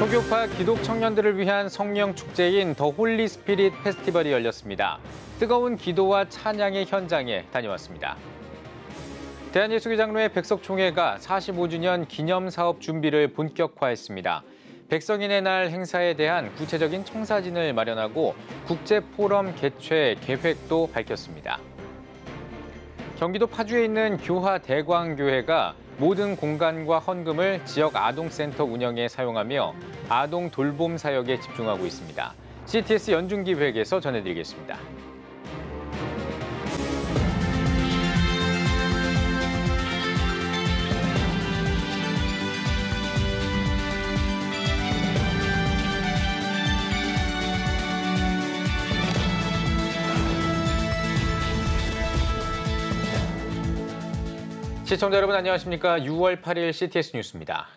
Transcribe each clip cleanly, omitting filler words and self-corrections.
초교파 기독 청년들을 위한 성령 축제인 더 홀리 스피릿 페스티벌이 열렸습니다. 뜨거운 기도와 찬양의 현장에 다녀왔습니다. 대한예수교장로회 백석총회가 45주년 기념사업 준비를 본격화했습니다. 백성인의 날 행사에 대한 구체적인 청사진을 마련하고 국제포럼 개최 계획도 밝혔습니다. 경기도 파주에 있는 교화 대광교회가 모든 공간과 헌금을 지역 아동센터 운영에 사용하며 아동 돌봄 사역에 집중하고 있습니다. CTS 연중기획에서 전해드리겠습니다. 시청자 여러분 안녕하십니까? 6월 8일 CTS 뉴스입니다.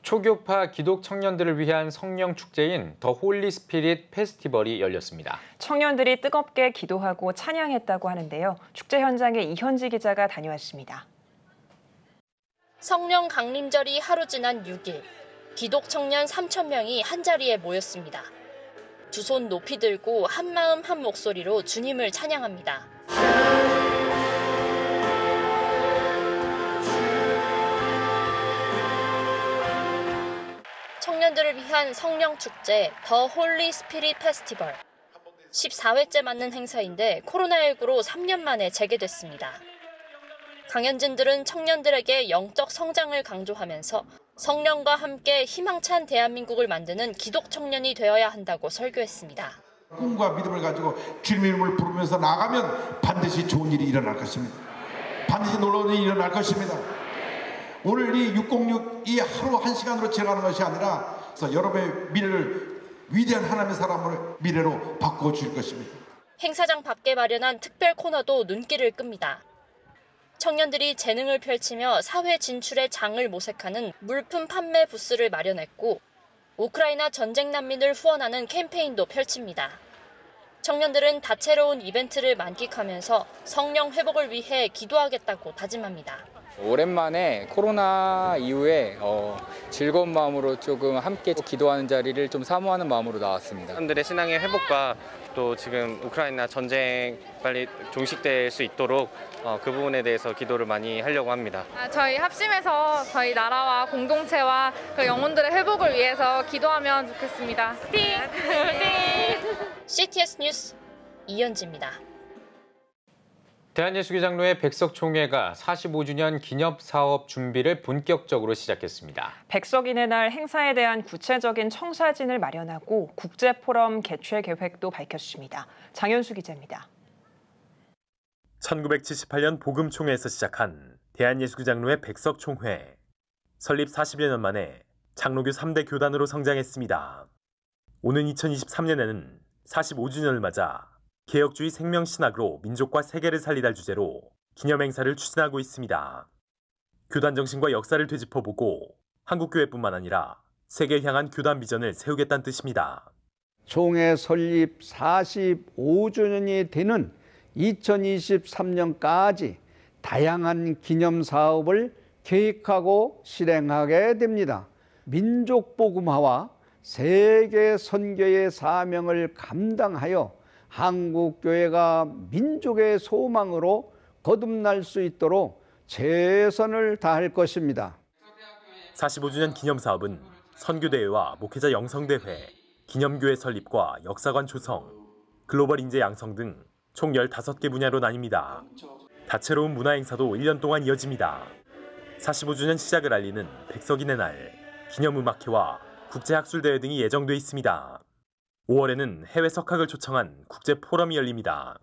초교파 기독 청년들을 위한 성령 축제인 더 홀리 스피릿 페스티벌이 열렸습니다. 청년들이 뜨겁게 기도하고 찬양했다고 하는데요. 축제 현장에 이현지 기자가 다녀왔습니다. 성령 강림절이 하루 지난 6일, 기독 청년 3,000명이 한자리에 모였습니다. 두 손 높이 들고 한 마음 한 목소리로 주님을 찬양합니다. 청년들을 위한 성령 축제 더 홀리 스피릿 페스티벌. 14회째 맞는 행사인데 코로나19로 3년 만에 재개됐습니다. 강연진들은 청년들에게 영적 성장을 강조하면서 성령과 함께 희망찬 대한민국을 만드는 기독 청년이 되어야 한다고 설교했습니다. 꿈과 믿음을 가지고 주님의 이름을 부르면서 나가면 반드시 좋은 일이 일어날 것입니다. 반드시 놀라운 일이 일어날 것입니다. 오늘 이 606 이 하루 한 시간으로 지나가는 것이 아니라 여러분의 미래를 위대한 하나님의 사람으로 미래로 바꾸어 줄 것입니다. 행사장 밖에 마련한 특별 코너도 눈길을 끕니다. 청년들이 재능을 펼치며 사회 진출의 장을 모색하는 물품 판매 부스를 마련했고 우크라이나 전쟁 난민을 후원하는 캠페인도 펼칩니다. 청년들은 다채로운 이벤트를 만끽하면서 성령 회복을 위해 기도하겠다고 다짐합니다. 오랜만에 코로나 이후에 즐거운 마음으로 조금 함께 기도하는 자리를 좀 사모하는 마음으로 나왔습니다. 사람들의 신앙의 회복과 또 지금 우크라이나 전쟁 빨리 종식될 수 있도록 그 부분에 대해서 기도를 많이 하려고 합니다. 저희 합심해서 저희 나라와 공동체와 그 영혼들의 회복을 위해서 기도하면 좋겠습니다. CTS 뉴스 이현지입니다. 대한예수교장로회 백석총회가 45주년 기념사업 준비를 본격적으로 시작했습니다. 백석인의 날 행사에 대한 구체적인 청사진을 마련하고 국제포럼 개최 계획도 밝혔습니다. 장현수 기자입니다. 1978년 복음총회에서 시작한 대한예수교장로회 백석총회. 설립 40여 년 만에 장로교 3대 교단으로 성장했습니다. 오는 2023년에는 45주년을 맞아 개혁주의 생명신학으로 민족과 세계를 살리달 주제로 기념행사를 추진하고 있습니다. 교단 정신과 역사를 되짚어보고 한국교회뿐만 아니라 세계를 향한 교단 비전을 세우겠다는 뜻입니다. 총회 설립 45주년이 되는 2023년까지 다양한 기념사업을 계획하고 실행하게 됩니다. 민족복음화와 세계 선교의 사명을 감당하여 한국교회가 민족의 소망으로 거듭날 수 있도록 최선을 다할 것입니다. 45주년 기념사업은 선교대회와 목회자 영성대회, 기념교회 설립과 역사관 조성, 글로벌 인재 양성 등 총 15개 분야로 나뉩니다. 다채로운 문화행사도 1년 동안 이어집니다. 45주년 시작을 알리는 백석인의 날, 기념음악회와 국제학술대회 등이 예정돼 있습니다. 5월에는 해외 석학을 초청한 국제포럼이 열립니다.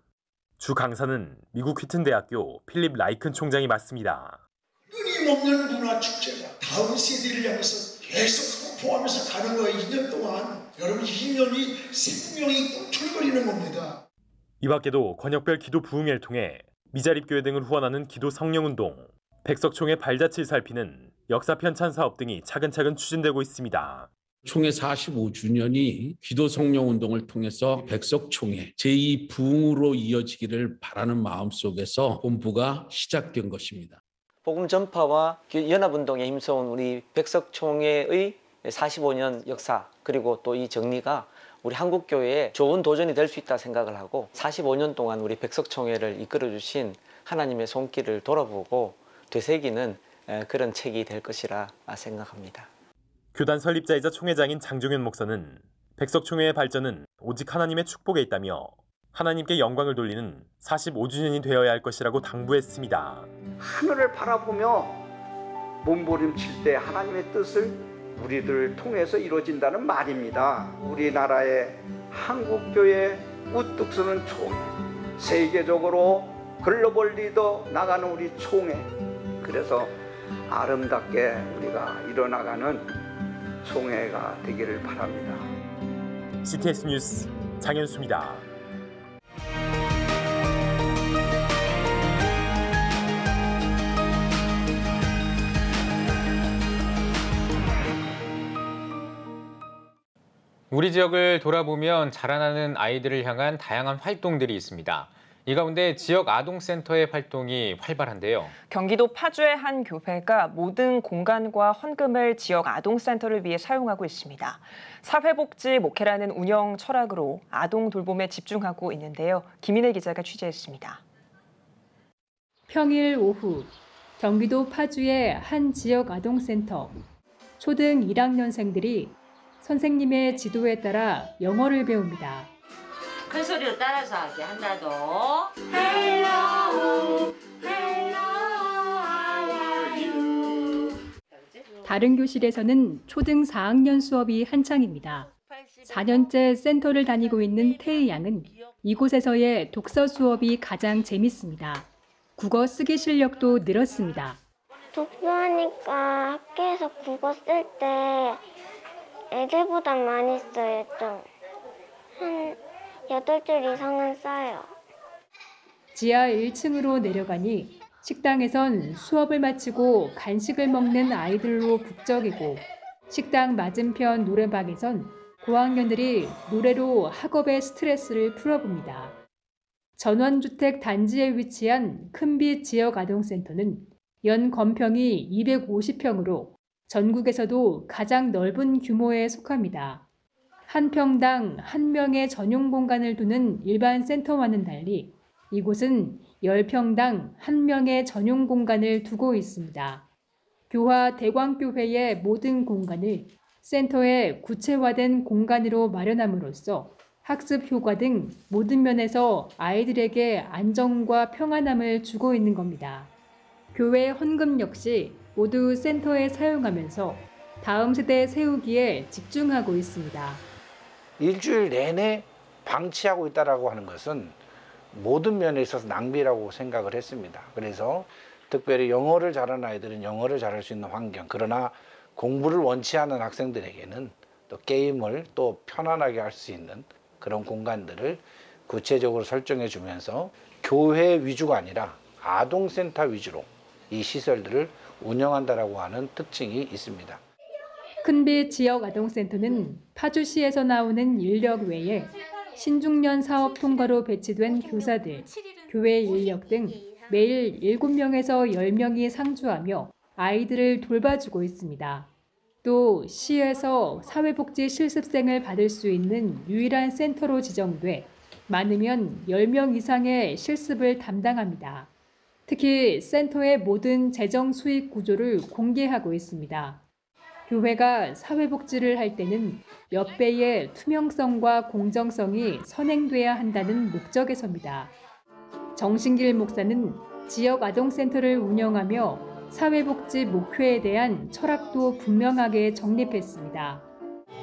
주 강사는 미국 휘튼대학교 필립 라이큰 총장이 맡습니다. 끊임없는 문화축제가 다음 세대를 향해서 계속 선포하면서 가는 거예요. 2년 동안. 여러분 2년이 생명이 꿈틀거리는 겁니다. 이 밖에도 권역별 기도 부흥회를 통해 미자립교회 등을 후원하는 기도 성령운동, 백석총회 발자취를 살피는 역사 편찬 사업 등이 차근차근 추진되고 있습니다. 총회 45주년이 기도 성령 운동을 통해서 백석총회 제2부흥으로 이어지기를 바라는 마음속에서 본부가 시작된 것입니다. 복음 전파와 연합운동에 힘써온 우리 백석총회의 45년 역사, 그리고 또 이 정리가 우리 한국교회에 좋은 도전이 될 수 있다 생각을 하고 45년 동안 우리 백석총회를 이끌어주신 하나님의 손길을 돌아보고 되새기는 그런 책이 될 것이라 생각합니다. 교단 설립자이자 총회장인 장종현 목사는 백석총회의 발전은 오직 하나님의 축복에 있다며 하나님께 영광을 돌리는 45주년이 되어야 할 것이라고 당부했습니다. 하늘을 바라보며 몸부림칠 때 하나님의 뜻을 우리들을 통해서 이루어진다는 말입니다. 우리나라의 한국교회 우뚝 서는 총회, 세계적으로 글로벌 리더 나가는 우리 총회, 그래서 아름답게 우리가 일어나가는 총회가 되기를 바랍니다. CTS 뉴스 장현수입니다. 우리 지역을 돌아보면 자라나는 아이들을 향한 다양한 활동들이 있습니다. 이 가운데 지역 아동센터의 활동이 활발한데요. 경기도 파주의 한 교회가 모든 공간과 헌금을 지역 아동센터를 위해 사용하고 있습니다. 사회복지 목회라는 운영 철학으로 아동 돌봄에 집중하고 있는데요. 김인혜 기자가 취재했습니다. 평일 오후 경기도 파주의 한 지역 아동센터. 초등 1학년생들이 선생님의 지도에 따라 영어를 배웁니다. 큰 소리로 따라서 하게 한다도. Hello, hello, how are you? 다른 교실에서는 초등 4학년 수업이 한창입니다. 4년째 센터를 다니고 있는 태희 양은 이곳에서의 독서 수업이 가장 재밌습니다. 국어 쓰기 실력도 늘었습니다. 독서하니까 학교에서 국어 쓸 때 애들보다 많이 써요. 좀 한 8줄 이상은 써요. 지하 1층으로 내려가니 식당에선 수업을 마치고 간식을 먹는 아이들로 북적이고 식당 맞은편 노래방에선 고학년들이 노래로 학업의 스트레스를 풀어봅니다. 전원주택 단지에 위치한 큰빛 지역아동센터는 연 건평이 250평으로 전국에서도 가장 넓은 규모에 속합니다. 한 평당 한 명의 전용 공간을 두는 일반 센터와는 달리 이곳은 10평당 한 명의 전용 공간을 두고 있습니다. 교화 대광교회의 모든 공간을 센터의 구체화된 공간으로 마련함으로써 학습 효과 등 모든 면에서 아이들에게 안정과 평안함을 주고 있는 겁니다. 교회 헌금 역시 모두 센터에 사용하면서 다음 세대 세우기에 집중하고 있습니다. 일주일 내내 방치하고 있다라고 하는 것은 모든 면에 있어서 낭비라고 생각을 했습니다. 그래서 특별히 영어를 잘하는 아이들은 영어를 잘할 수 있는 환경, 그러나 공부를 원치 않는 학생들에게는 또 게임을 또 편안하게 할 수 있는 그런 공간들을 구체적으로 설정해 주면서 교회 위주가 아니라 아동센터 위주로 이 시설들을 운영한다라고 하는 특징이 있습니다. 큰빛 지역아동센터는 파주시에서 나오는 인력 외에 신중년 사업 통과로 배치된 교사들, 교회 인력 등 매일 7명에서 10명이 상주하며 아이들을 돌봐주고 있습니다. 또 시에서 사회복지 실습생을 받을 수 있는 유일한 센터로 지정돼 많으면 10명 이상의 실습을 담당합니다. 특히 센터의 모든 재정 수익 구조를 공개하고 있습니다. 교회가 사회복지를 할 때는 몇 배의 투명성과 공정성이 선행돼야 한다는 목적에서입니다. 정신길 목사는 지역 아동센터를 운영하며 사회복지 목표에 대한 철학도 분명하게 정립했습니다.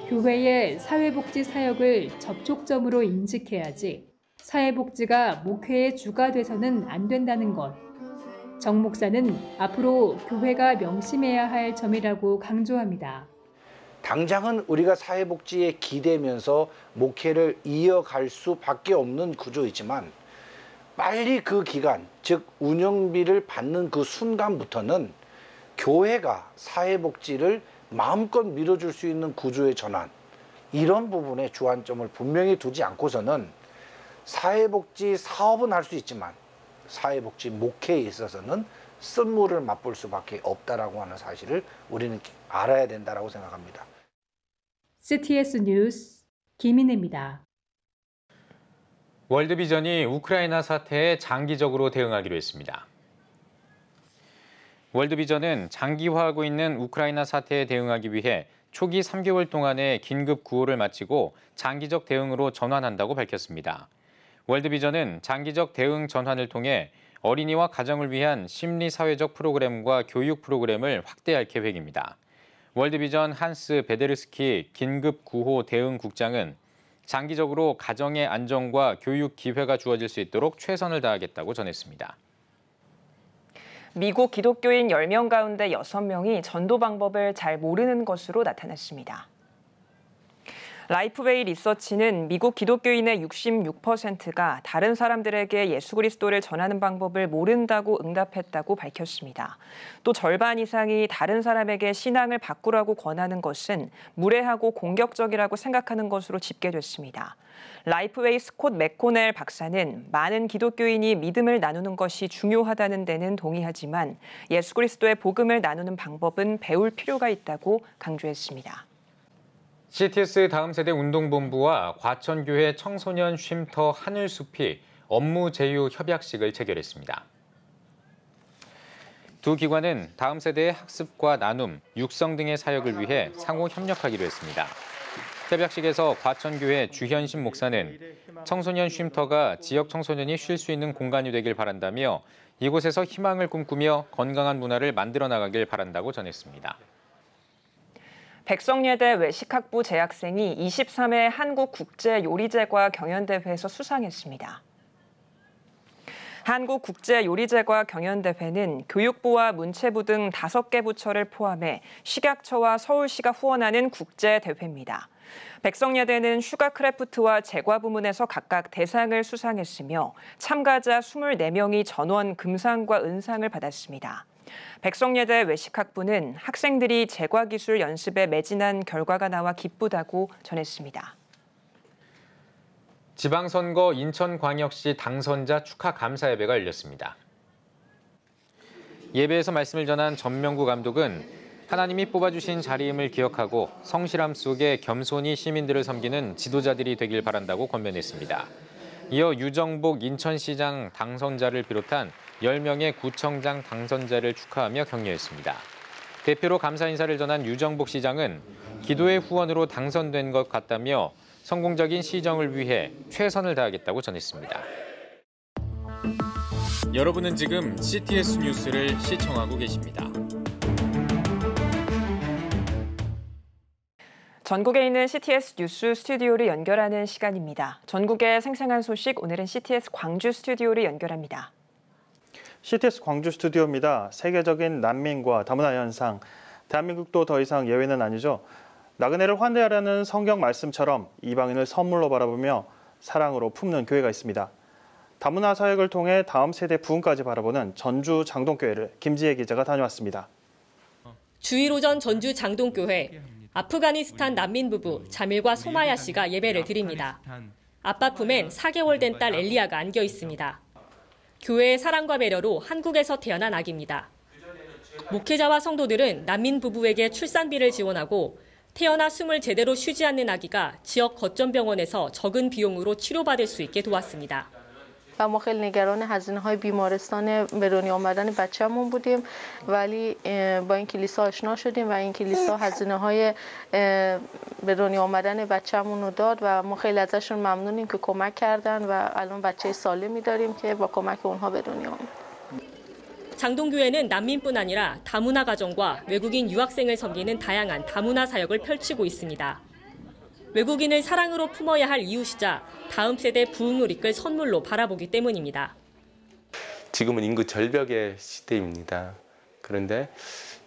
교회의 사회복지 사역을 접촉점으로 인식해야지 사회복지가 목회의 주가 돼서는 안 된다는 것. 정 목사는 앞으로 교회가 명심해야 할 점이라고 강조합니다. 당장은 우리가 사회복지에 기대면서 목회를 이어갈 수밖에 없는 구조이지만 빨리 그 기간, 즉 운영비를 받는 그 순간부터는 교회가 사회복지를 마음껏 밀어줄 수 있는 구조의 전환, 이런 부분에 주안점을 분명히 두지 않고서는 사회복지 사업은 할 수 있지만 사회복지 목회에 있어서는 쓴물을 맛볼 수밖에 없다라고 하는 사실을 우리는 알아야 된다라고 생각합니다. CTS 뉴스 김인혜입니다. 월드비전이 우크라이나 사태에 장기적으로 대응하기로 했습니다. 월드비전은 장기화하고 있는 우크라이나 사태에 대응하기 위해 초기 3개월 동안의 긴급 구호를 마치고 장기적 대응으로 전환한다고 밝혔습니다. 월드비전은 장기적 대응 전환을 통해 어린이와 가정을 위한 심리사회적 프로그램과 교육 프로그램을 확대할 계획입니다. 월드비전 한스 베데르스키 긴급구호 대응국장은 장기적으로 가정의 안정과 교육 기회가 주어질 수 있도록 최선을 다하겠다고 전했습니다. 미국 기독교인 10명 가운데 6명이 전도 방법을 잘 모르는 것으로 나타났습니다. 라이프웨이 리서치는 미국 기독교인의 66%가 다른 사람들에게 예수 그리스도를 전하는 방법을 모른다고 응답했다고 밝혔습니다. 또 절반 이상이 다른 사람에게 신앙을 바꾸라고 권하는 것은 무례하고 공격적이라고 생각하는 것으로 집계됐습니다. 라이프웨이 스콧 맥코넬 박사는 많은 기독교인이 믿음을 나누는 것이 중요하다는 데는 동의하지만 예수 그리스도의 복음을 나누는 방법은 배울 필요가 있다고 강조했습니다. CTS 다음 세대 운동본부와 과천교회 청소년 쉼터 하늘숲이 업무 제휴 협약식을 체결했습니다. 두 기관은 다음 세대의 학습과 나눔, 육성 등의 사역을 위해 상호 협력하기로 했습니다. 협약식에서 과천교회 주현신 목사는 청소년 쉼터가 지역 청소년이 쉴 수 있는 공간이 되길 바란다며 이곳에서 희망을 꿈꾸며 건강한 문화를 만들어 나가길 바란다고 전했습니다. 백석예대 외식학부 재학생이 23회 한국국제요리제과 경연대회에서 수상했습니다. 한국국제요리제과 경연대회는 교육부와 문체부 등 5개 부처를 포함해 식약처와 서울시가 후원하는 국제대회입니다. 백석예대는 슈가크래프트와 제과 부문에서 각각 대상을 수상했으며 참가자 24명이 전원 금상과 은상을 받았습니다. 백석예대 외식학부는 학생들이 제과기술 연습에 매진한 결과가 나와 기쁘다고 전했습니다. 지방선거 인천광역시 당선자 축하 감사 예배가 열렸습니다. 예배에서 말씀을 전한 전명구 감독은 하나님이 뽑아주신 자리임을 기억하고 성실함 속에 겸손히 시민들을 섬기는 지도자들이 되길 바란다고 권면했습니다. 이어 유정복 인천시장 당선자를 비롯한 10명의 구청장 당선자를 축하하며 격려했습니다. 대표로 감사 인사를 전한 유정복 시장은 기도의 후원으로 당선된 것 같다며 성공적인 시정을 위해 최선을 다하겠다고 전했습니다. 여러분은 지금 CTS 뉴스를 시청하고 계십니다. 전국에 있는 CTS 뉴스 스튜디오를 연결하는 시간입니다. 전국의 생생한 소식, 오늘은 CTS 광주 스튜디오를 연결합니다. CTS 광주 스튜디오입니다. 세계적인 난민과 다문화 현상, 대한민국도 더 이상 예외는 아니죠. 나그네를 환대하라는 성경 말씀처럼 이방인을 선물로 바라보며 사랑으로 품는 교회가 있습니다. 다문화 사역을 통해 다음 세대 부흥까지 바라보는 전주 장동교회를 김지혜 기자가 다녀왔습니다. 주일 오전 전주 장동교회, 아프가니스탄 난민 부부 자밀과 소마야 씨가 예배를 드립니다. 아빠 품엔 4개월 된 딸 엘리아가 안겨 있습니다. 교회의 사랑과 배려로 한국에서 태어난 아기입니다. 목회자와 성도들은 난민 부부에게 출산비를 지원하고 태어나 숨을 제대로 쉬지 않는 아기가 지역 거점병원에서 적은 비용으로 치료받을 수 있게 도왔습니다. و ما خیلی نگران هزینه‌های بیمارستان به دنیا آمدن بچه‌مون بودیم ولی با این کلیسا آشنا شدیم و این کلیسا هزینه‌های به دنیا آمدن بچه‌مون رو داد و ما خیلی ازشون ممنونیم که کمک کردن و الان بچه سالمی داریم که با کمک اونها به دنیا آمد. 장동교회는 난민뿐 아니라 다문화 가정과 외국인 유학생을 섬기는 다양한 다문화 사역을 펼치고 있습니다. 외국인을 사랑으로 품어야 할 이웃이자 다음 세대 부흥을 이끌 선물로 바라보기 때문입니다. 지금은 인구 절벽의 시대입니다. 그런데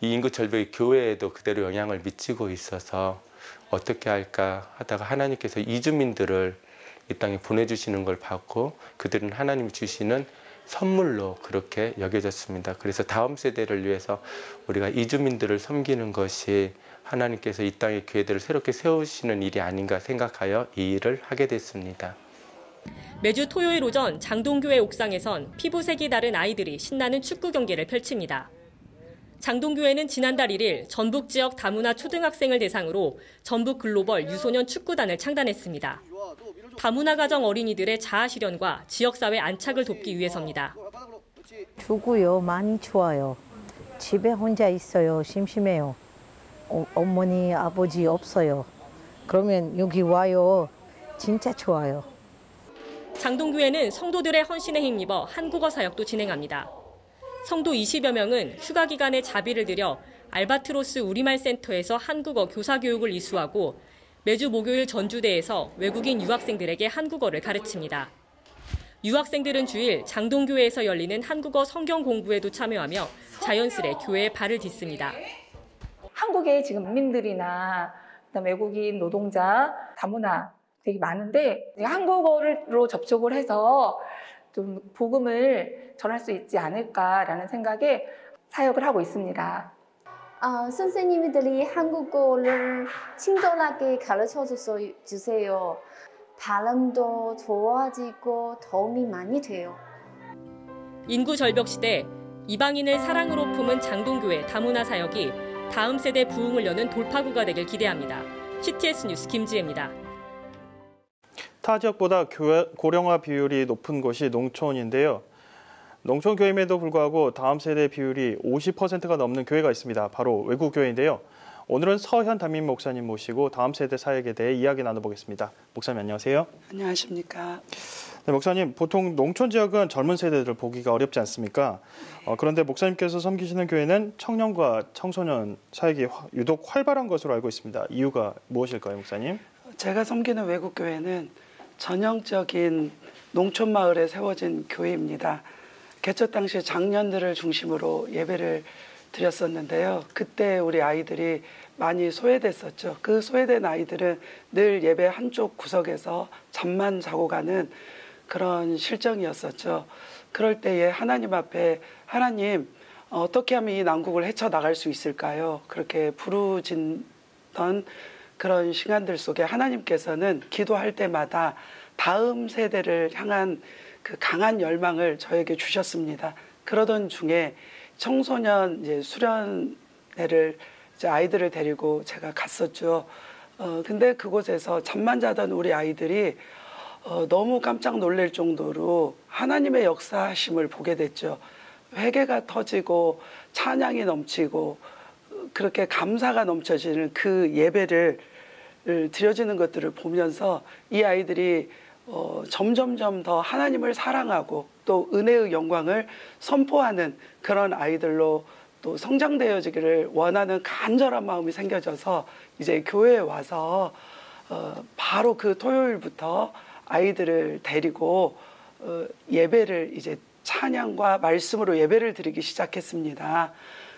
이 인구 절벽이 교회에도 그대로 영향을 미치고 있어서 어떻게 할까 하다가 하나님께서 이주민들을 이 땅에 보내주시는 걸 봤고 그들은 하나님이 주시는 선물로 그렇게 여겨졌습니다. 그래서 다음 세대를 위해서 우리가 이주민들을 섬기는 것이 하나님께서 이 땅의 교회들을 새롭게 세우시는 일이 아닌가 생각하여 이 일을 하게 됐습니다. 매주 토요일 오전 장동교회 옥상에선 피부색이 다른 아이들이 신나는 축구 경기를 펼칩니다. 장동교회는 지난달 1일 전북 지역 다문화 초등학생을 대상으로 전북 글로벌 유소년 축구단을 창단했습니다. 다문화 가정 어린이들의 자아 실현과 지역사회 안착을 돕기 위해서입니다. 좋고요. 많이 좋아요. 집에 혼자 있어요. 심심해요. 어머니, 아버지 없어요. 그러면 여기 와요. 진짜 좋아요. 장동교회는 성도들의 헌신에 힘입어 한국어 사역도 진행합니다. 성도 20여 명은 휴가 기간에 자비를 들여 알바트로스 우리말 센터에서 한국어 교사 교육을 이수하고 매주 목요일 전주대에서 외국인 유학생들에게 한국어를 가르칩니다. 유학생들은 주일 장동교회에서 열리는 한국어 성경 공부에도 참여하며 자연스레 교회에 발을 딛습니다. 한국의 지금 국민들이나 외국인 노동자, 다문화 되게 많은데 한국어로 접촉을 해서 좀 복음을 전할 수 있지 않을까라는 생각에 사역을 하고 있습니다. 선생님들이 한국어를 친절하게 가르쳐 주세요. 발음도 좋아지고 도움이 많이 돼요. 인구 절벽 시대 이방인을 사랑으로 품은 장동교회 다문화 사역이 다음 세대 부흥을 여는 돌파구가 되길 기대합니다. CTS 뉴스 김지혜입니다. 타 지역보다 고령화 비율이 높은 곳이 농촌인데요. 농촌 교회임에도 불구하고 다음 세대 비율이 50%가 넘는 교회가 있습니다. 바로 외국교회인데요. 오늘은 서현 담임 목사님 모시고 다음 세대 사역에 대해 이야기 나눠보겠습니다. 목사님 안녕하세요. 안녕하십니까. 네, 목사님, 보통 농촌 지역은 젊은 세대들을 보기가 어렵지 않습니까? 그런데 목사님께서 섬기시는 교회는 청년과 청소년 사역이 유독 활발한 것으로 알고 있습니다. 이유가 무엇일까요, 목사님? 제가 섬기는 외국교회는 전형적인 농촌 마을에 세워진 교회입니다. 개척 당시 장년들을 중심으로 예배를 드렸었는데요. 그때 우리 아이들이 많이 소외됐었죠. 그 소외된 아이들은 늘 예배 한쪽 구석에서 잠만 자고 가는 그런 실정이었었죠. 그럴 때에 하나님 앞에 하나님 어떻게 하면 이 난국을 헤쳐나갈 수 있을까요? 그렇게 부르짖던 그런 시간들 속에 하나님께서는 기도할 때마다 다음 세대를 향한 그 강한 열망을 저에게 주셨습니다. 그러던 중에 청소년 수련회를 아이들을 데리고 제가 갔었죠. 근데 그곳에서 잠만 자던 우리 아이들이 너무 깜짝 놀랄 정도로 하나님의 역사하심을 보게 됐죠. 회개가 터지고 찬양이 넘치고 그렇게 감사가 넘쳐지는 그 예배를 드려지는 것들을 보면서 이 아이들이 점점점 더 하나님을 사랑하고 또 은혜의 영광을 선포하는 그런 아이들로 또 성장되어지기를 원하는 간절한 마음이 생겨져서 이제 교회에 와서 바로 그 토요일부터 아이들을 데리고 예배를 이제 찬양과 말씀으로 예배를 드리기 시작했습니다.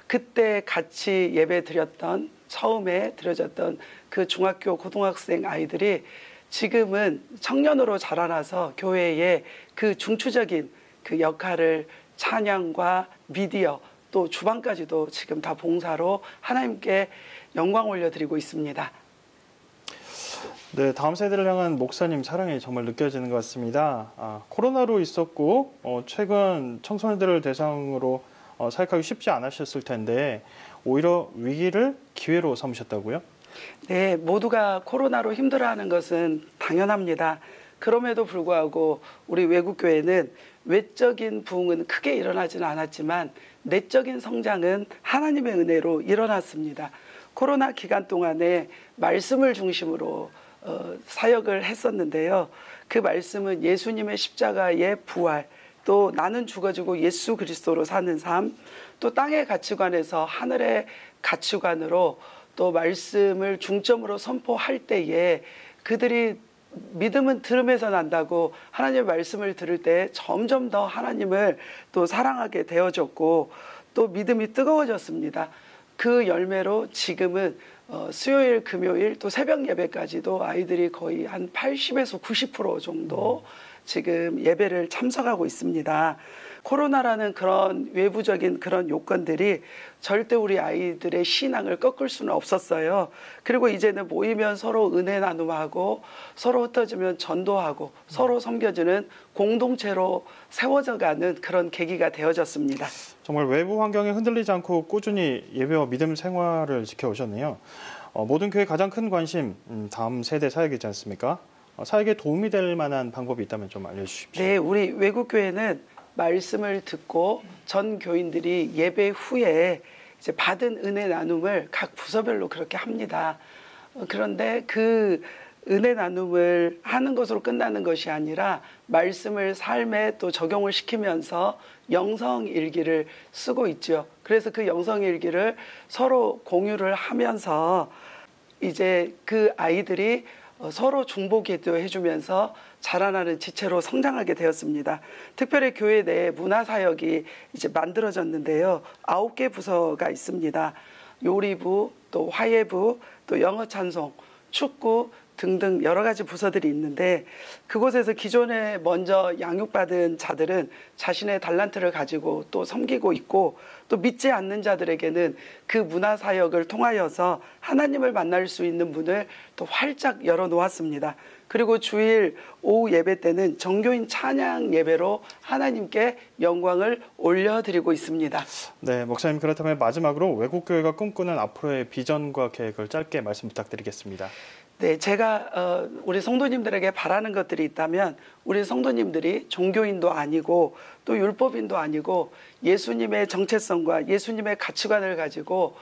그때 같이 예배 드렸던 처음에 드려졌던 그 중학교 고등학생 아이들이 지금은 청년으로 자라나서 교회의 그 중추적인 그 역할을 찬양과 미디어 또 주방까지도 지금 다 봉사로 하나님께 영광 올려드리고 있습니다. 네, 다음 세대를 향한 목사님 사랑이 정말 느껴지는 것 같습니다. 코로나로 있었고 최근 청소년들을 대상으로 사역하기 쉽지 않으셨을 텐데 오히려 위기를 기회로 삼으셨다고요? 네, 모두가 코로나로 힘들어하는 것은 당연합니다. 그럼에도 불구하고 우리 외국교회는 외적인 부흥은 크게 일어나지는 않았지만 내적인 성장은 하나님의 은혜로 일어났습니다. 코로나 기간 동안에 말씀을 중심으로 사역을 했었는데요. 그 말씀은 예수님의 십자가의 부활, 또 나는 죽어지고 예수 그리스도로 사는 삶, 또 땅의 가치관에서 하늘의 가치관으로 또 말씀을 중점으로 선포할 때에 그들이 믿음은 들음에서 난다고 하나님의 말씀을 들을 때 점점 더 하나님을 또 사랑하게 되어졌고 또 믿음이 뜨거워졌습니다. 그 열매로 지금은 수요일, 금요일 또 새벽 예배까지도 아이들이 거의 한 80에서 90% 정도 지금 예배를 참석하고 있습니다. 코로나라는 그런 외부적인 그런 요건들이 절대 우리 아이들의 신앙을 꺾을 수는 없었어요. 그리고 이제는 모이면 서로 은혜 나눔하고 서로 흩어지면 전도하고 서로 섬겨주는 공동체로 세워져가는 그런 계기가 되어졌습니다. 정말 외부 환경에 흔들리지 않고 꾸준히 예배와 믿음 생활을 지켜오셨네요. 모든 교회 가장 큰 관심, 다음 세대 사역이지 않습니까? 사역에 도움이 될 만한 방법이 있다면 좀 알려주십시오. 네, 우리 외국교회는 말씀을 듣고 전 교인들이 예배 후에 이제 받은 은혜 나눔을 각 부서별로 그렇게 합니다. 그런데 그 은혜 나눔을 하는 것으로 끝나는 것이 아니라 말씀을 삶에 또 적용을 시키면서 영성일기를 쓰고 있죠. 그래서 그 영성일기를 서로 공유를 하면서 이제 그 아이들이 서로 중보기도 해주면서 자라나는 지체로 성장하게 되었습니다. 특별히 교회 내에 문화사역이 이제 만들어졌는데요. 9개 부서가 있습니다. 요리부, 또 화예부, 또 영어찬송, 축구 등등 여러 가지 부서들이 있는데 그곳에서 기존에 먼저 양육받은 자들은 자신의 달란트를 가지고 또 섬기고 있고 또 믿지 않는 자들에게는 그 문화사역을 통하여서 하나님을 만날 수 있는 문을 또 활짝 열어놓았습니다. 그리고 주일 오후 예배 때는 정교인 찬양 예배로 하나님께 영광을 올려드리고 있습니다. 네, 목사님 그렇다면 마지막으로 외국교회가 꿈꾸는 앞으로의 비전과 계획을 짧게 말씀 부탁드리겠습니다. 네, 제가 우리 성도님들에게 바라는 것들이 있다면 우리 성도님들이 종교인도 아니고 또 율법인도 아니고 예수님의 정체성과 예수님의 가치관을 가지고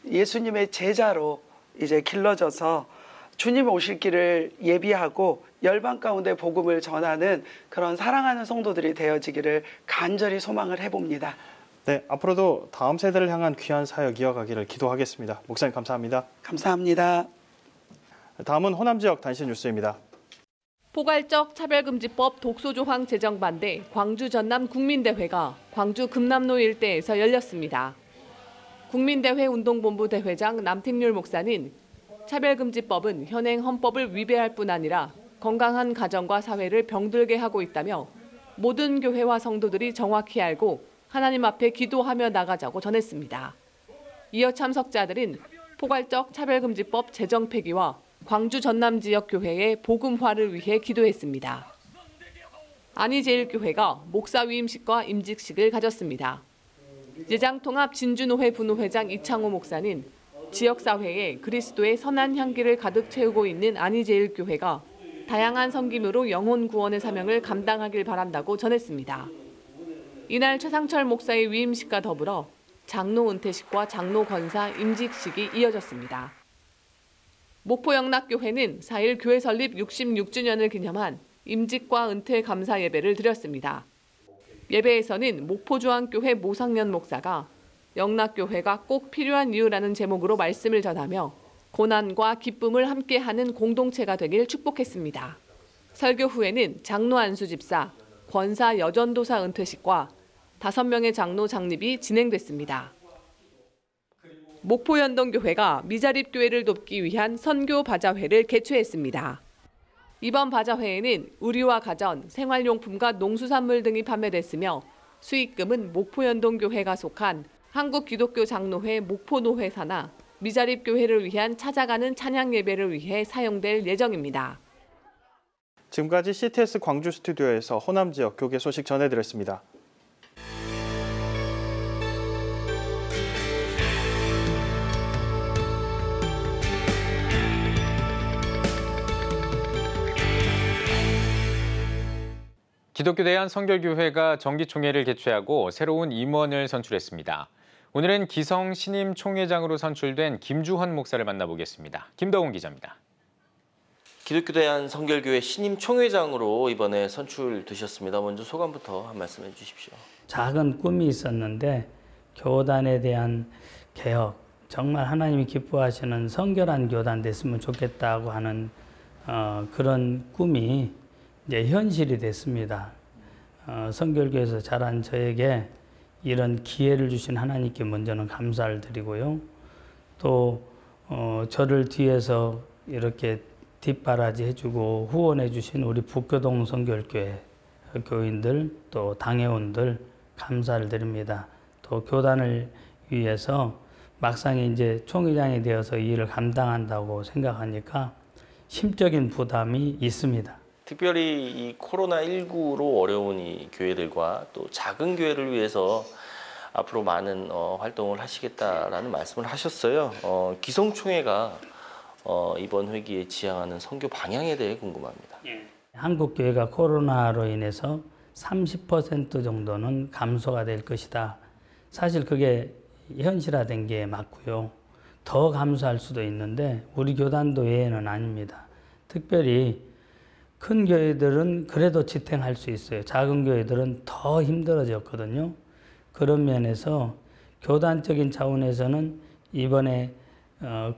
예수님의 제자로 이제 길러져서 주님 오실 길을 예비하고 열방 가운데 복음을 전하는 그런 사랑하는 성도들이 되어지기를 간절히 소망을 해봅니다. 네, 앞으로도 다음 세대를 향한 귀한 사역 이어가기를 기도하겠습니다. 목사님 감사합니다. 감사합니다. 다음은 호남 지역 단신 뉴스입니다. 포괄적 차별금지법 독소조항 제정 반대 광주 전남 국민대회가 광주 금남로 일대에서 열렸습니다. 국민대회 운동본부 대회장 남택률 목사는 차별금지법은 현행 헌법을 위배할 뿐 아니라 건강한 가정과 사회를 병들게 하고 있다며 모든 교회와 성도들이 정확히 알고 하나님 앞에 기도하며 나가자고 전했습니다. 이어 참석자들은 포괄적 차별금지법 제정 폐기와 광주 전남 지역 교회의 복음화를 위해 기도했습니다. 안희제일교회가 목사 위임식과 임직식을 가졌습니다. 예장통합 진주노회 부노회장 이창호 목사는 지역사회에 그리스도의 선한 향기를 가득 채우고 있는 안희제일교회가 다양한 섬김으로 영혼 구원의 사명을 감당하길 바란다고 전했습니다. 이날 최상철 목사의 위임식과 더불어 장로 은퇴식과 장로 권사 임직식이 이어졌습니다. 목포 영락교회는 4일 교회 설립 66주년을 기념한 임직과 은퇴 감사 예배를 드렸습니다. 예배에서는 목포주안교회 모상년 목사가 영락교회가 꼭 필요한 이유라는 제목으로 말씀을 전하며 고난과 기쁨을 함께하는 공동체가 되길 축복했습니다. 설교 후에는 장로 안수 집사, 권사 여전도사 은퇴식과 5명의 장로 장립이 진행됐습니다. 목포연동교회가 미자립교회를 돕기 위한 선교 바자회를 개최했습니다. 이번 바자회에는 의류와 가전, 생활용품과 농수산물 등이 판매됐으며 수익금은 목포연동교회가 속한 한국기독교장로회 목포노회 산하 미자립교회를 위한 찾아가는 찬양 예배를 위해 사용될 예정입니다. 지금까지 CTS 광주 스튜디오에서 호남 지역 교계 소식 전해드렸습니다. 기독교 대한성결교회가 정기총회를 개최하고 새로운 임원을 선출했습니다. 오늘은 기성 신임 총회장으로 선출된 김주헌 목사를 만나보겠습니다. 김더훈 기자입니다. 기독교 대한성결교회 신임 총회장으로 이번에 선출되셨습니다. 먼저 소감부터 한 말씀 해주십시오. 작은 꿈이 있었는데 교단에 대한 개혁, 정말 하나님이 기뻐하시는 성결한 교단 됐으면 좋겠다고 하는 그런 꿈이 이제 현실이 됐습니다. 성결교회에서 자란 저에게 이런 기회를 주신 하나님께 먼저는 감사를 드리고요. 또 저를 뒤에서 이렇게 뒷바라지 해주고 후원해 주신 우리 북교동 성결교회 교인들 또 당회원들 감사를 드립니다. 또 교단을 위해서 막상 이제 총회장이 되어서 이 일을 감당한다고 생각하니까 심적인 부담이 있습니다. 특별히 이 코로나19로 어려운 이 교회들과 또 작은 교회를 위해서 앞으로 많은 활동을 하시겠다라는 말씀을 하셨어요. 기성총회가 이번 회기에 지향하는 선교 방향에 대해 궁금합니다. 한국 교회가 코로나로 인해서 30% 정도는 감소가 될 것이다. 사실 그게 현실화된 게 맞고요. 더 감소할 수도 있는데 우리 교단도 예외는 아닙니다. 특별히 큰 교회들은 그래도 지탱할 수 있어요. 작은 교회들은 더 힘들어졌거든요. 그런 면에서 교단적인 차원에서는 이번에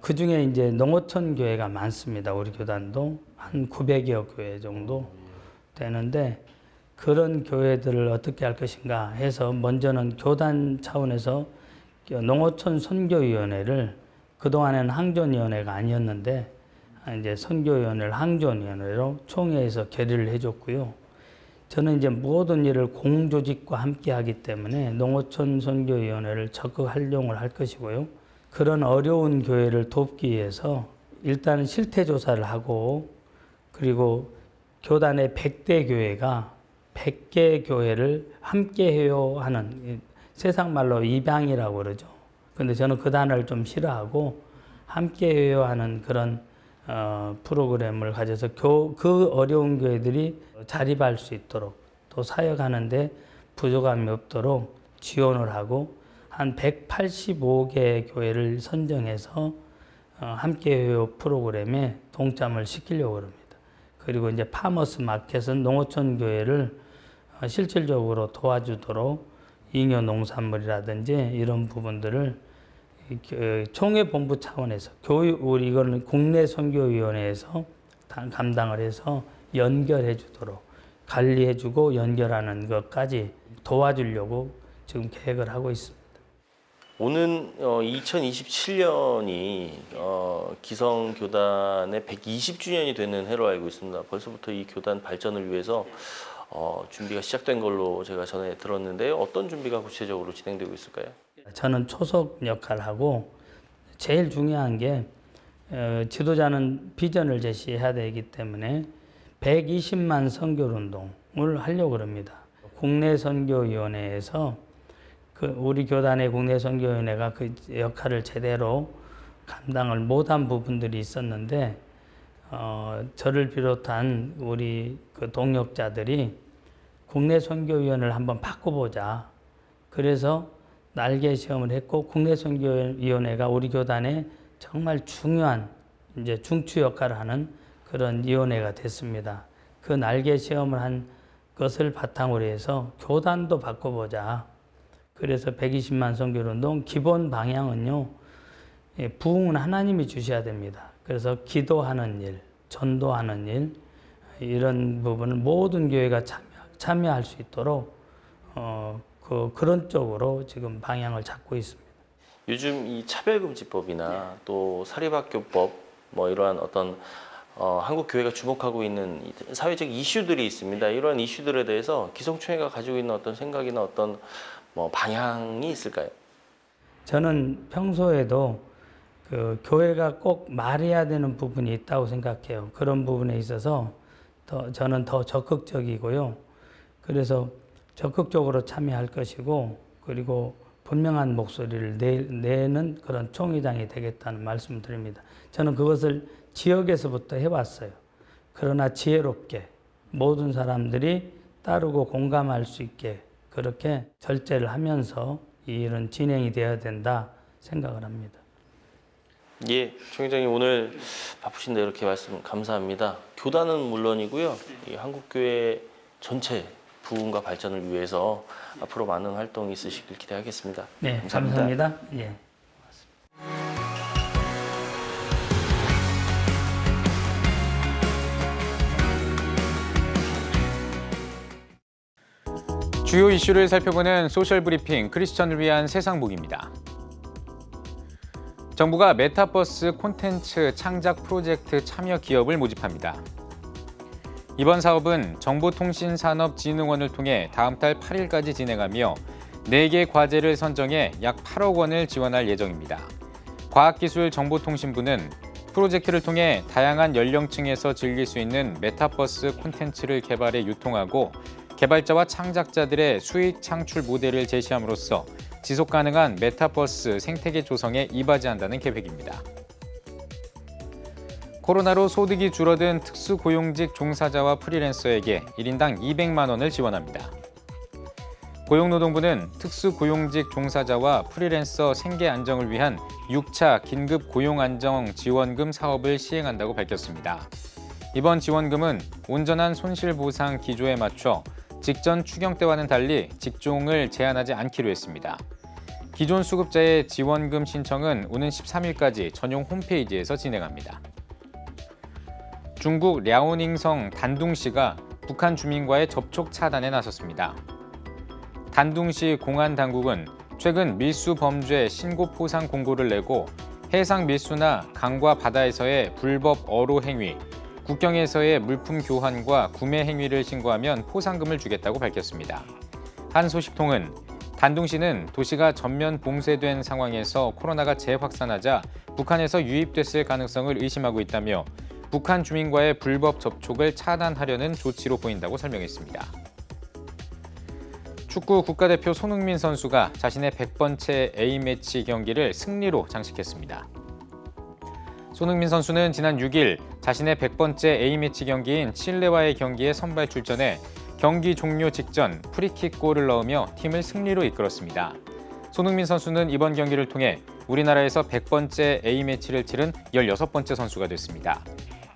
그 중에 이제 농어촌 교회가 많습니다. 우리 교단도 한 900여 교회 정도 되는데 그런 교회들을 어떻게 할 것인가 해서 먼저는 교단 차원에서 농어촌 선교위원회를 그동안에는 항존위원회가 아니었는데 이제 선교위원회를 항존위원회로 총회에서 결의를 해줬고요. 저는 이제 모든 일을 공조직과 함께 하기 때문에 농어촌 선교위원회를 적극 활용을 할 것이고요. 그런 어려운 교회를 돕기 위해서 일단은 실태조사를 하고 그리고 교단의 100대 교회가 100개 교회를 함께 해요 하는 세상 말로 입양이라고 그러죠. 근데 저는 그 단어를 좀 싫어하고 함께 해요 하는 그런 프로그램을 가져서 그 어려운 교회들이 자립할 수 있도록 또 사역하는데 부족함이 없도록 지원을 하고 한 185개 교회를 선정해서 함께해요 프로그램에 동참을 시키려고 합니다. 그리고 이제 파머스 마켓은 농어촌 교회를 실질적으로 도와주도록 잉여 농산물이라든지 이런 부분들을 총회 본부 차원에서 우리 이거는 국내 선교위원회에서 감당을 해서 연결해 주도록 관리해 주고 연결하는 것까지 도와주려고 지금 계획을 하고 있습니다. 오는 2027년이 기성교단의 120주년이 되는 해로 알고 있습니다. 벌써부터 이 교단 발전을 위해서 준비가 시작된 걸로 제가 전에 들었는데요. 어떤 준비가 구체적으로 진행되고 있을까요? 저는 초석 역할을 하고 제일 중요한 게 지도자는 비전을 제시해야 되기 때문에 120만 선교운동을 하려고 합니다. 국내 선교위원회에서 우리 교단의 국내 선교위원회가 그 역할을 제대로 감당을 못한 부분들이 있었는데 저를 비롯한 우리 그 동역자들이 국내 선교위원회를 한번 바꿔보자. 그래서 날개 시험을 했고 국내 선교위원회가 우리 교단에 정말 중요한 이제 중추 역할을 하는 그런 위원회가 됐습니다. 그 날개 시험을 한 것을 바탕으로 해서 교단도 바꿔보자. 그래서 120만 선교운동 기본 방향은요. 부흥은 하나님이 주셔야 됩니다. 그래서 기도하는 일, 전도하는 일 이런 부분을 모든 교회가 참여할 수 있도록 그런 쪽으로 지금 방향을 잡고 있습니다. 요즘 이 차별금지법이나 또 사립학교법 뭐 이러한 어떤 한국 교회가 주목하고 있는 사회적 이슈들이 있습니다. 이러한 이슈들에 대해서 기성총회가 가지고 있는 어떤 생각이나 어떤 방향이 있을까요? 저는 평소에도 그 교회가 꼭 말해야 되는 부분이 있다고 생각해요. 그런 부분에 있어서 저는 더 적극적이고요. 그래서 적극적으로 참여할 것이고 그리고 분명한 목소리를 내는 그런 총회장이 되겠다는 말씀을 드립니다. 저는 그것을 지역에서부터 해왔어요. 그러나 지혜롭게 모든 사람들이 따르고 공감할 수 있게 그렇게 절제를 하면서 이 일은 진행이 되어야 된다 생각을 합니다. 예, 총회장님 오늘 바쁘신데 이렇게 말씀 감사합니다. 교단은 물론이고요. 이 한국교회 전체 부흥과 발전을 위해서 앞으로 많은 활동이 있으시길 기대하겠습니다. 네, 감사합니다. 예. 주요 이슈를 살펴보는 소셜 브리핑 크리스천을 위한 세상복입니다. 정부가 메타버스 콘텐츠 창작 프로젝트 참여 기업을 모집합니다. 이번 사업은 정보통신산업진흥원을 통해 다음 달 8일까지 진행하며 4개 과제를 선정해 약 8억 원을 지원할 예정입니다. 과학기술정보통신부는 프로젝트를 통해 다양한 연령층에서 즐길 수 있는 메타버스 콘텐츠를 개발해 유통하고 개발자와 창작자들의 수익 창출 모델을 제시함으로써 지속가능한 메타버스 생태계 조성에 이바지한다는 계획입니다. 코로나로 소득이 줄어든 특수고용직 종사자와 프리랜서에게 1인당 200만 원을 지원합니다. 고용노동부는 특수고용직 종사자와 프리랜서 생계 안정을 위한 6차 긴급 고용안정 지원금 사업을 시행한다고 밝혔습니다. 이번 지원금은 온전한 손실보상 기조에 맞춰 직전 추경 때와는 달리 직종을 제한하지 않기로 했습니다. 기존 수급자의 지원금 신청은 오는 13일까지 전용 홈페이지에서 진행합니다. 중국 랴오닝성 단둥시가 북한 주민과의 접촉 차단에 나섰습니다. 단둥시 공안당국은 최근 밀수 범죄 신고 포상 공고를 내고 해상 밀수나 강과 바다에서의 불법 어로 행위, 국경에서의 물품 교환과 구매 행위를 신고하면 포상금을 주겠다고 밝혔습니다. 한 소식통은 단둥시는 도시가 전면 봉쇄된 상황에서 코로나가 재확산하자 북한에서 유입됐을 가능성을 의심하고 있다며 북한 주민과의 불법 접촉을 차단하려는 조치로 보인다고 설명했습니다. 축구 국가대표 손흥민 선수가 자신의 100번째 A매치 경기를 승리로 장식했습니다. 손흥민 선수는 지난 6일 자신의 100번째 A매치 경기인 칠레와의 경기에 선발 출전해 경기 종료 직전 프리킥 골을 넣으며 팀을 승리로 이끌었습니다. 손흥민 선수는 이번 경기를 통해 우리나라에서 100번째 A매치를 치른 16번째 선수가 됐습니다.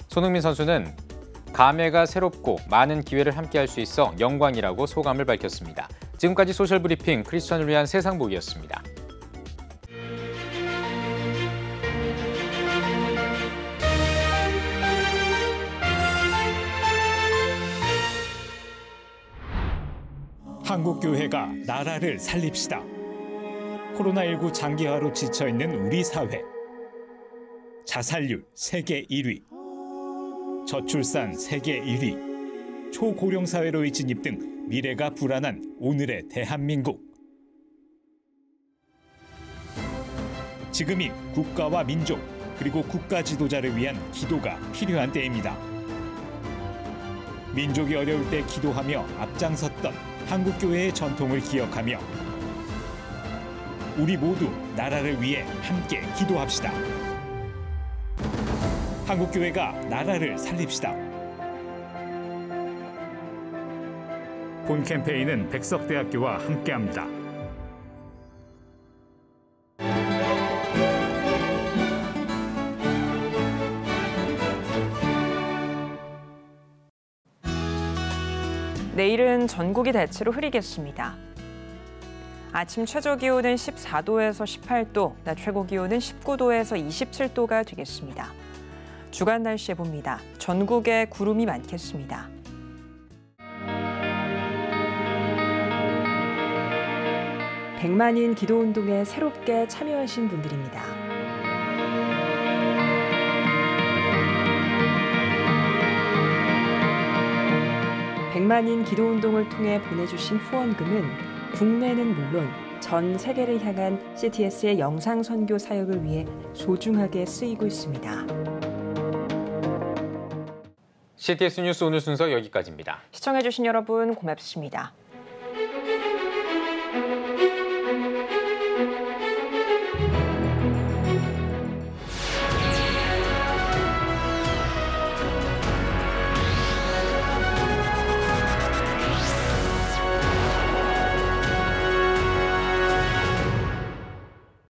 손흥민 선수는 감회가 새롭고 많은 기회를 함께할 수 있어 영광이라고 소감을 밝혔습니다. 지금까지 소셜브리핑 크리스천을 위한 세상보기였습니다. 한국교회가 나라를 살립시다. 코로나19 장기화로 지쳐있는 우리 사회. 자살률 세계 1위. 저출산 세계 1위. 초고령 사회로의 진입 등 미래가 불안한 오늘의 대한민국. 지금이 국가와 민족 그리고 국가 지도자를 위한 기도가 필요한 때입니다. 민족이 어려울 때 기도하며 앞장섰던 한국교회의 전통을 기억하며 우리 모두 나라를 위해 함께 기도합시다. 한국교회가 나라를 살립시다. 본 캠페인은 백석대학교와 함께합니다. 내일은 전국이 대체로 흐리겠습니다. 아침 최저기온은 14도에서 18도, 낮 최고기온은 19도에서 27도가 되겠습니다. 주간 날씨 봅니다. 전국에 구름이 많겠습니다. 백만인 기도운동에 새롭게 참여하신 분들입니다. 백만인 기도운동을 통해 보내주신 후원금은 국내는 물론 전 세계를 향한 CTS의 영상 선교 사역을 위해 소중하게 쓰이고 있습니다. CTS 뉴스 오늘 순서 여기까지입니다. 시청해주신 여러분 고맙습니다.